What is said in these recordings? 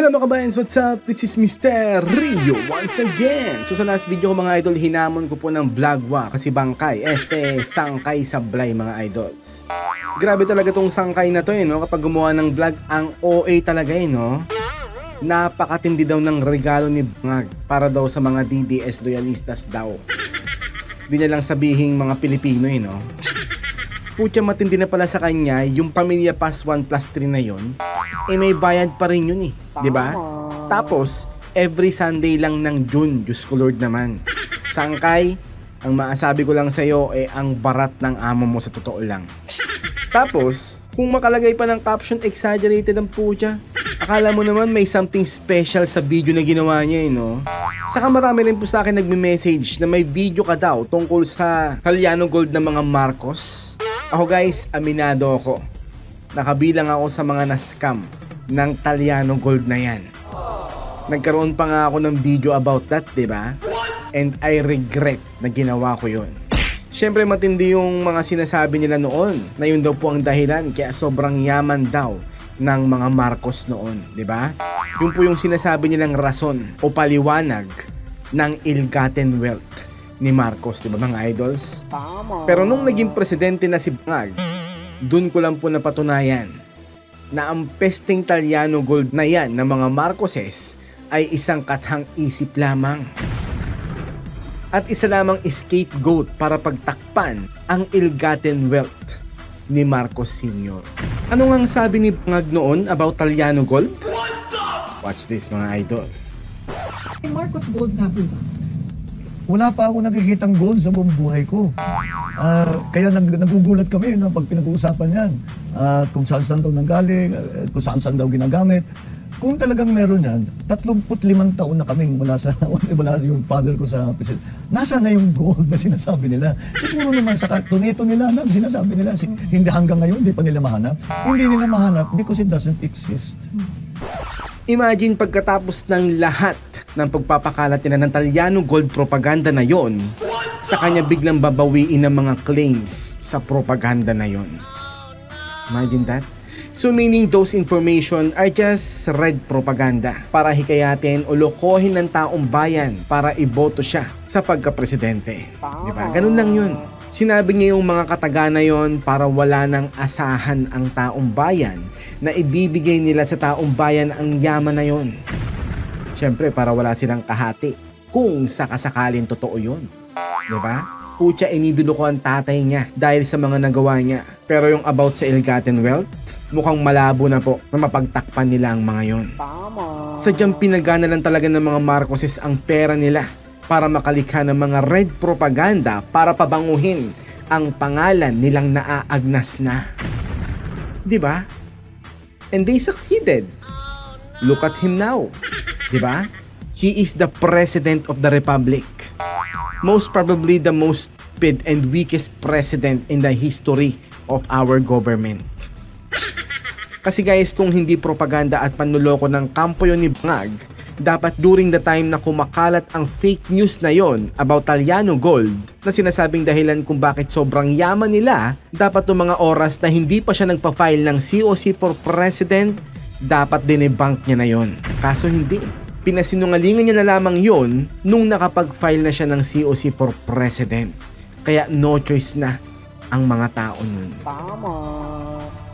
Hello mga kabayans, what's up? This is Mr. Rio once again. So sa last video ko mga idol, hinamon ko po ng vlog war kasi bangkay, sangkay sablay mga idols. Grabe talaga tong sangkay na to no? Kapag gumawa ng vlog, ang OA talaga no? Napakatindi daw ng regalo ni Bangag para daw sa mga DDS loyalistas daw. Di niya lang sabihing mga Pilipino no? Putya matindi na pala sa kanya, yung Pamilya Pass 1+3 na yon, may bayad pa rin yun di ba? Tapos, every Sunday lang ng June, Diyos ko Lord naman. Sangkay, ang maasabi ko lang sa'yo ang barat ng amo mo sa totoo lang. Tapos, kung makalagay pa ng caption, exaggerated ang putya. Akala mo naman may something special sa video na ginawa niya no? Saka marami rin po sa akin nagme-message na may video ka daw tungkol sa Kalyano Gold ng mga Marcos. Ako guys, aminado ako. Nakabilang ako sa mga na-scam ng Kalyano Gold na yan. Nagkaroon pa nga ako ng video about that, diba? And I regret na ginawa ko yun. Siyempre matindi yung mga sinasabi nila noon na yun daw po ang dahilan kaya sobrang yaman daw ng mga Marcos noon, diba? Yun po yung sinasabi nilang rason o paliwanag ng ill-gotten wealth ni Marcos, diba mga idols? Pero nung naging presidente na si Bangag, dun ko lang po napatunayan na ang pesteng Kalyano Gold na yan ng mga Marcoses ay isang kathang isip lamang. At isa lamang scapegoat para pagtakpan ang ill-gotten wealth ni Marcos Sr. Ano nga ang sabi ni Bangag noon about Kalyano Gold? Watch this mga idol. Marcos Gold nga po ba? Wala pa ako nakikitang gold sa buong buhay ko. Kaya nagugulat kami pag pinag-uusapan yan. Kung saan daw nanggaling, kung saan daw ginagamit. Kung talagang meron yan, 35 taon na kaming wala yung father ko sa president. Nasa na yung gold na sinasabi nila? Siguro naman sa tunito nila na sinasabi nila. Hindi hanggang ngayon, hindi pa nila mahanap. Hindi nila mahanap because it doesn't exist. Imagine pagkatapos ng lahat ng pagpapakalat nila ng Kalyano Gold propaganda na yon, sa kanya biglang babawiin ng mga claims sa propaganda na yon. Imagine that? So meaning those information are just red propaganda para hikayatin o lokohin ng taong bayan para iboto siya sa pagka-presidente. Diba? Ganun lang yun. Sinabi niya yung mga kataga na yon para wala nang asahan ang taong bayan na ibibigay nila sa taong bayan ang yaman na yon. Siyempre para wala silang kahati kung sakasakalin totoo yun. Diba? Putya inidulo ko ang tatay niya dahil sa mga nagawa niya. Pero yung about sa ill-gotten wealth, mukhang malabo na po na mapagtakpan nila ang mga yon. Sadyang pinagana lang talaga ng mga Marcoses ang pera nila para makalikha ng mga red propaganda para pabanguhin ang pangalan nilang naaagnas na. Diba? And they succeeded. Look at him now. Diba? He is the President of the Republic. Most probably the most stupid and weakest president in the history of our government. Kasi guys, kung hindi propaganda at panluloko ng kampo yun ni Bangag, dapat during the time na kumakalat ang fake news na yon about Kalyano Gold na sinasabing dahilan kung bakit sobrang yaman nila, dapat yung mga oras na hindi pa siya nagpa-file ng COC for President, dapat dinebunk niya na yon. Kaso hindi. Pinasinungalingan niya na lamang yon nung nakapag-file na siya ng COC for President. Kaya no choice na ang mga tao nun.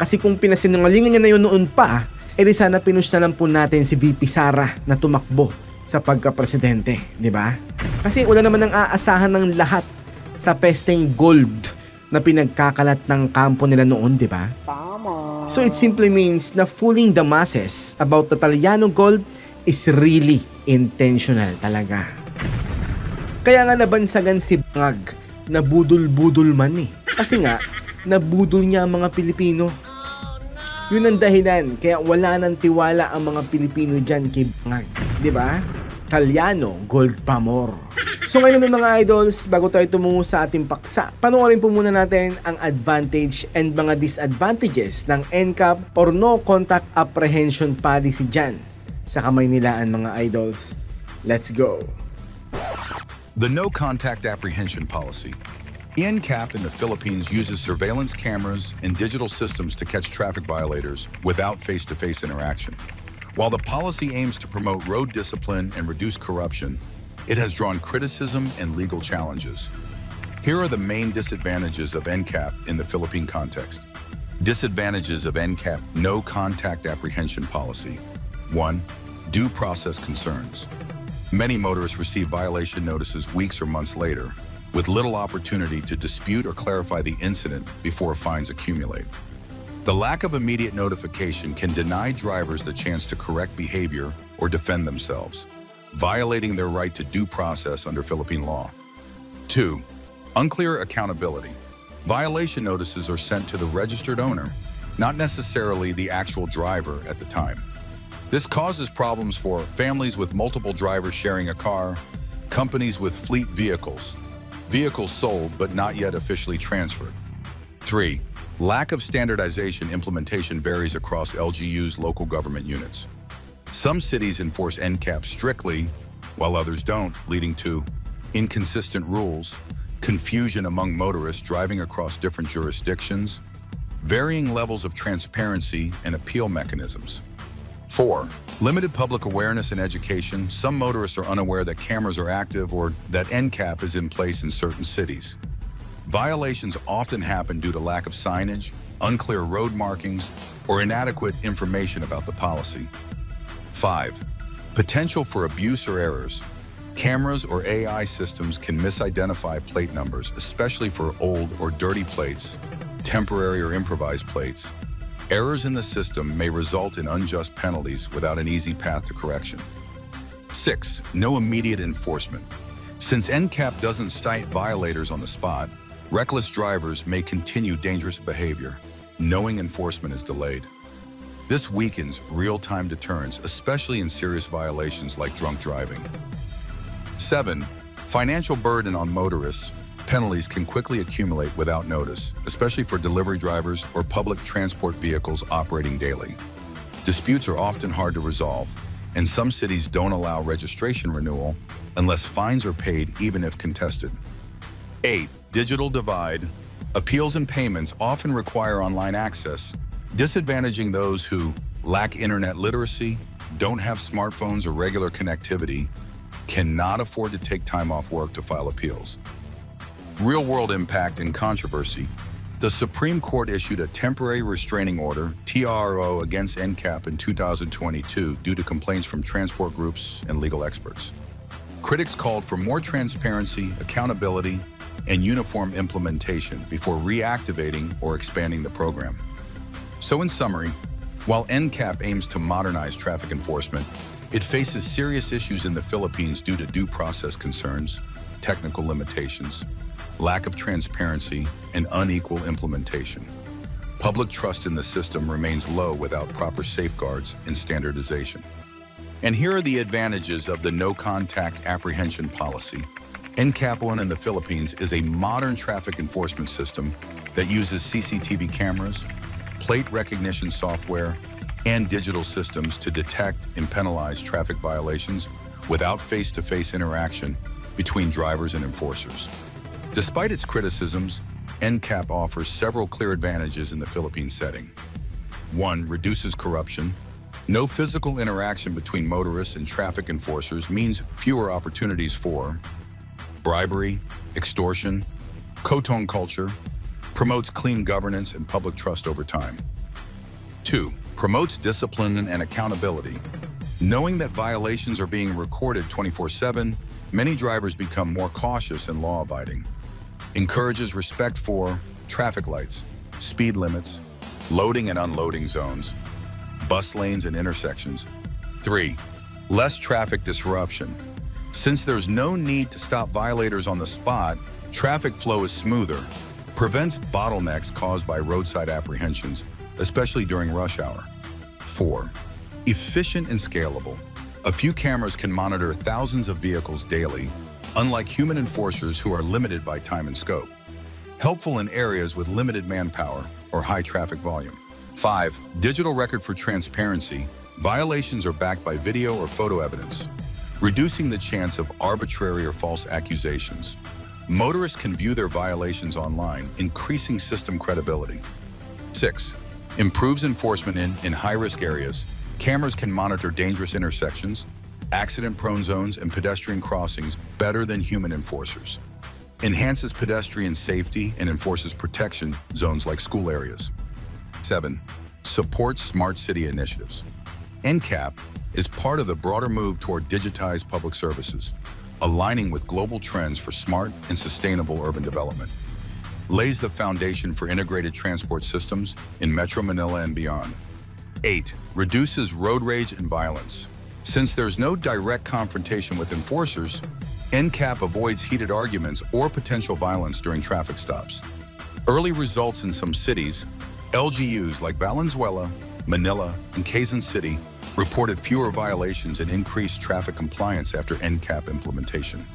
Kasi kung pinasinungalingan niya na yun noon pa, edi sana pinush na lang po natin si VP Sara na tumakbo sa pagka-presidente, di ba? Kasi wala naman ang aasahan ng lahat sa pesteng gold na pinagkakalat ng kampo nila noon, di ba? So it simply means na fooling the masses about the Kalyano Gold is really intentional talaga. Kaya nga nabansagan si Bangag na budol-budol man Kasi nga, nabudol niya ang mga Pilipino. Yun ang dahilan kaya wala nang tiwala ang mga Pilipino dyan kay Bangag. Diba? Kalyano Gold pa more. So ngayon mga idols, bago tayo tumungo sa ating paksa, panoorin po muna natin ang advantage and mga disadvantages ng NCAP or No Contact Apprehension Policy dyan sa Kamaynilaan mga idols. Let's go! The No Contact Apprehension Policy. NCAP in the Philippines uses surveillance cameras and digital systems to catch traffic violators without face-to-face interaction. While the policy aims to promote road discipline and reduce corruption, it has drawn criticism and legal challenges. Here are the main disadvantages of NCAP in the Philippine context. Disadvantages of NCAP No Contact Apprehension Policy. 1. Due process concerns. Many motorists receive violation notices weeks or months later, with little opportunity to dispute or clarify the incident before fines accumulate. The lack of immediate notification can deny drivers the chance to correct behavior or defend themselves, violating their right to due process under Philippine law. 2. Unclear accountability. Violation notices are sent to the registered owner, not necessarily the actual driver at the time. This causes problems for families with multiple drivers sharing a car, companies with fleet vehicles, vehicles sold but not yet officially transferred. 3. Lack of standardization implementation varies across LGU's local government units. Some cities enforce NCAP strictly, while others don't, leading to inconsistent rules, confusion among motorists driving across different jurisdictions, varying levels of transparency and appeal mechanisms. 4. Limited public awareness and education. Some motorists are unaware that cameras are active or that NCAP is in place in certain cities. Violations often happen due to lack of signage, unclear road markings, or inadequate information about the policy. 5. Potential for abuse or errors. Cameras or AI systems can misidentify plate numbers, especially for old or dirty plates, temporary or improvised plates. Errors in the system may result in unjust penalties without an easy path to correction. 6. No immediate enforcement. Since NCAP doesn't cite violators on the spot, reckless drivers may continue dangerous behavior, knowing enforcement is delayed. This weakens real-time deterrence, especially in serious violations like drunk driving. 7. Financial burden on motorists. Penalties can quickly accumulate without notice, especially for delivery drivers or public transport vehicles operating daily. Disputes are often hard to resolve, and some cities don't allow registration renewal unless fines are paid even if contested. 8. Digital divide. Appeals and payments often require online access, disadvantaging those who lack internet literacy, don't have smartphones or regular connectivity, cannot afford to take time off work to file appeals. Real-world impact and controversy. The Supreme Court issued a temporary restraining order, TRO, against NCAP in 2022 due to complaints from transport groups and legal experts. Critics called for more transparency, accountability, and uniform implementation before reactivating or expanding the program. So in summary, while NCAP aims to modernize traffic enforcement, it faces serious issues in the Philippines due to due process concerns, technical limitations, lack of transparency, and unequal implementation. Public trust in the system remains low without proper safeguards and standardization. And here are the advantages of the No Contact Apprehension Policy. NCAP 1 in the Philippines is a modern traffic enforcement system that uses CCTV cameras, plate recognition software, and digital systems to detect and penalize traffic violations without face-to-face interaction between drivers and enforcers. Despite its criticisms, NCAP offers several clear advantages in the Philippine setting. 1. Reduces corruption. No physical interaction between motorists and traffic enforcers means fewer opportunities for bribery, extortion, Kotong culture, promotes clean governance and public trust over time. 2. Promotes discipline and accountability. Knowing that violations are being recorded 24/7, many drivers become more cautious and law-abiding. Encourages respect for traffic lights, speed limits, loading and unloading zones, bus lanes and intersections. 3. Less traffic disruption. Since there's no need to stop violators on the spot, traffic flow is smoother, prevents bottlenecks caused by roadside apprehensions, especially during rush hour. 4. Efficient and scalable. A few cameras can monitor thousands of vehicles daily, unlike human enforcers who are limited by time and scope. Helpful in areas with limited manpower or high traffic volume. 5. Digital record for transparency. Violations are backed by video or photo evidence, reducing the chance of arbitrary or false accusations. Motorists can view their violations online, increasing system credibility. 6. Improves enforcement in high-risk areas. Cameras can monitor dangerous intersections, accident-prone zones, and pedestrian crossings better than human enforcers. Enhances pedestrian safety and enforces protection zones like school areas. 7. Supports smart city initiatives. NCAP is part of the broader move toward digitized public services, aligning with global trends for smart and sustainable urban development. Lays the foundation for integrated transport systems in Metro Manila and beyond. 8. Reduces road rage and violence. Since there's no direct confrontation with enforcers, NCAP avoids heated arguments or potential violence during traffic stops. Early results in some cities, LGUs like Valenzuela, Manila, and Quezon City reported fewer violations and increased traffic compliance after NCAP implementation.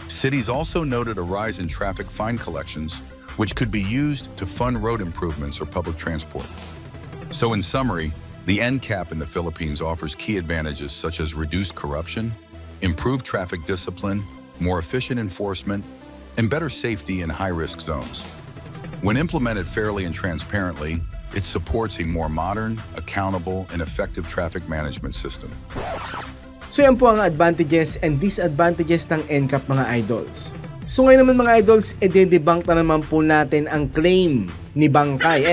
Cities also noted a rise in traffic fine collections, which could be used to fund road improvements or public transport. So in summary, the NCAP in the Philippines offers key advantages such as reduced corruption, improved traffic discipline, more efficient enforcement, and better safety in high-risk zones. When implemented fairly and transparently, it supports a more modern, accountable, and effective traffic management system. So yan po ang advantages and disadvantages ng NCAP mga idols. So ngayon naman mga idols, i-debunk na naman po natin ang claim ni Bangkay,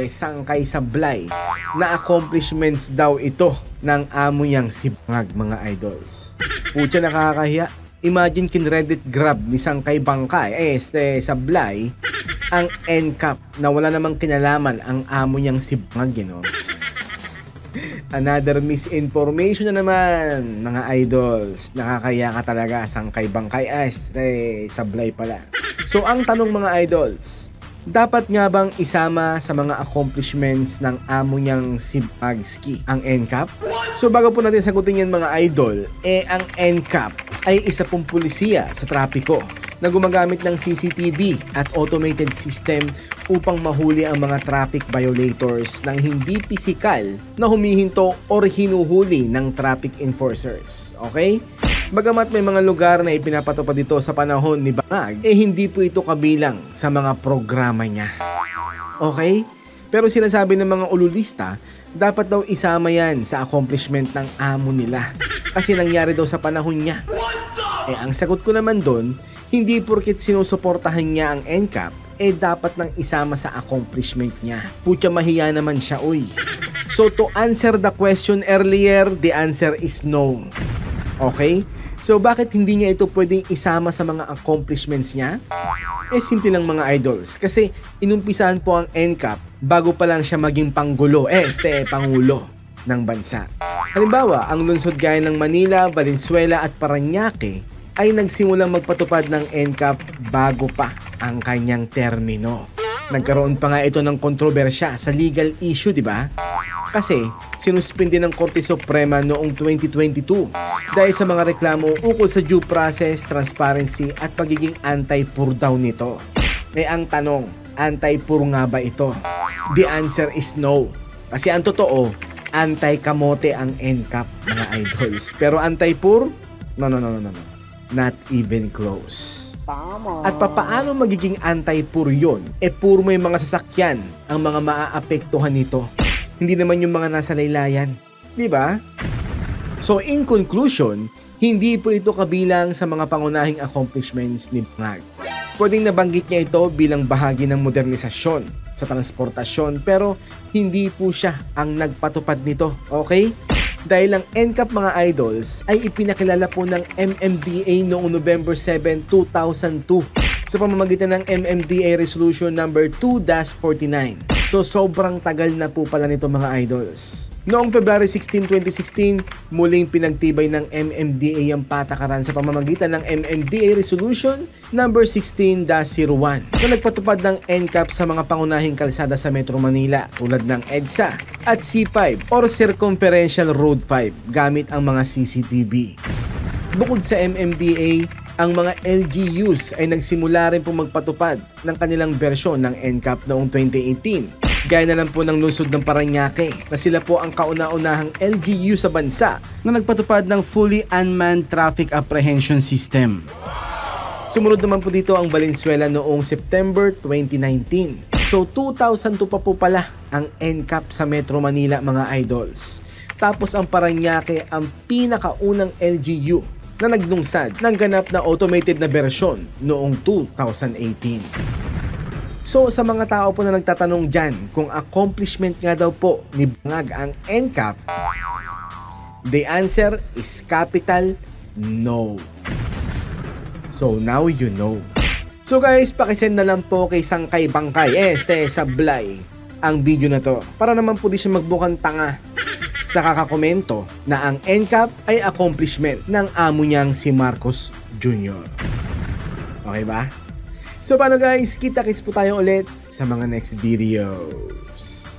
Sangkay Sablay, na accomplishments daw ito ng amo niyang si Bangag mga idols. Pucha, nakakahiya. Imagine kin-Reddit grab ni Sangkay Bangkay, Sablay, ang NCAP na wala namang kinalaman ang amo niyang si Bangag, you know? Another misinformation na naman, mga idols. Nakakaya ka talaga, Sangkay Bangkay. Sablay pala. So, ang tanong mga idols, dapat nga bang isama sa mga accomplishments ng amo niyang si Bagski ang NCAP? So, bago po natin sagutin yan mga idol, ang NCAP ay isa pong pulisiya sa trapiko na gumagamit ng CCTV at automated system upang mahuli ang mga traffic violators ng hindi pisikal na humihinto or hinuhuli ng traffic enforcers. Okay? Bagamat may mga lugar na ipinapatupad dito sa panahon ni Bangag, hindi po ito kabilang sa mga programa niya. Okay? Pero sinasabi ng mga ululista, dapat daw isama yan sa accomplishment ng amo nila. Kasi nangyari daw sa panahon niya. Ang sagot ko naman doon, hindi porket sinusuportahan niya ang NCAP, dapat nang isama sa accomplishment niya. Putya, mahiya naman siya, uy. So to answer the question earlier, the answer is no. Okay? So bakit hindi niya ito pwedeng isama sa mga accomplishments niya? Simple lang mga idols. Kasi inumpisahan po ang NCAP bago pa lang siya maging panggulo, pangulo ng bansa. Halimbawa, ang lungsod gaya ng Manila, Valenzuela at Parañaque ay nagsimulang magpatupad ng NCAP bago pa ang kanyang termino. Nagkaroon pa nga ito ng kontrobersya sa legal issue, di ba? Kasi sinuspindi ng Korte Suprema noong 2022 dahil sa mga reklamo ukol sa due process, transparency at pagiging anti-poor daw nito. Ang tanong, anti-poor nga ba ito? The answer is no. Kasi ang totoo, anti-kamote ang NCAP mga idols. Pero anti-poor? No. Not even close. At papaano magiging anti-poor yun? Puro may mga sasakyan ang mga maaapektuhan nito. Hindi naman yung mga nasa laylayan. Diba? So in conclusion, hindi po ito kabilang sa mga pangunahing accomplishments ni Bangag. Pwedeng nabanggit niya ito bilang bahagi ng modernisasyon sa transportasyon pero hindi po siya ang nagpatupad nito. Okay? Dahil ang NCAP mga idols ay ipinakilala po ng MMDA noong November 7, 2002 sa pamamagitan ng MMDA Resolution number 2-49. So sobrang tagal na po pala nito mga idols. Noong February 16, 2016, muling pinagtibay ng MMDA ang patakaran sa pamamagitan ng MMDA Resolution number 16-01 na nagpatupad ng NCAP sa mga pangunahing kalsada sa Metro Manila tulad ng EDSA at C5 or Circumferential Road 5 gamit ang mga CCTV. Bukod sa MMDA, ang mga LGUs ay nagsimula rin po magpatupad ng kanilang bersyon ng NCAP noong 2018. Gaya na lang po ng lungsod ng Parañaque na sila po ang kauna-unahang LGU sa bansa na nagpatupad ng fully unmanned traffic apprehension system. Sumunod naman po dito ang Valenzuela noong September 2019. So 2002 pa po pala ang NCAP sa Metro Manila mga idols. Tapos ang Parañaque ang pinakaunang LGU na naglungsad ng ganap na automated na bersyon noong 2018. So sa mga tao po na nagtatanong dyan kung accomplishment nga daw po ni Bangag ang NCAP, the answer is capital no. So now you know. So guys, pakisend na lang po kay Sangkay Bangkay Sablay ang video na to para naman po di siya magbukang tanga sa kakakomento na ang NCAP ay accomplishment ng amo niyang si Marcos Jr. Okay ba? So paano guys, kita-kits po tayo ulit sa mga next videos.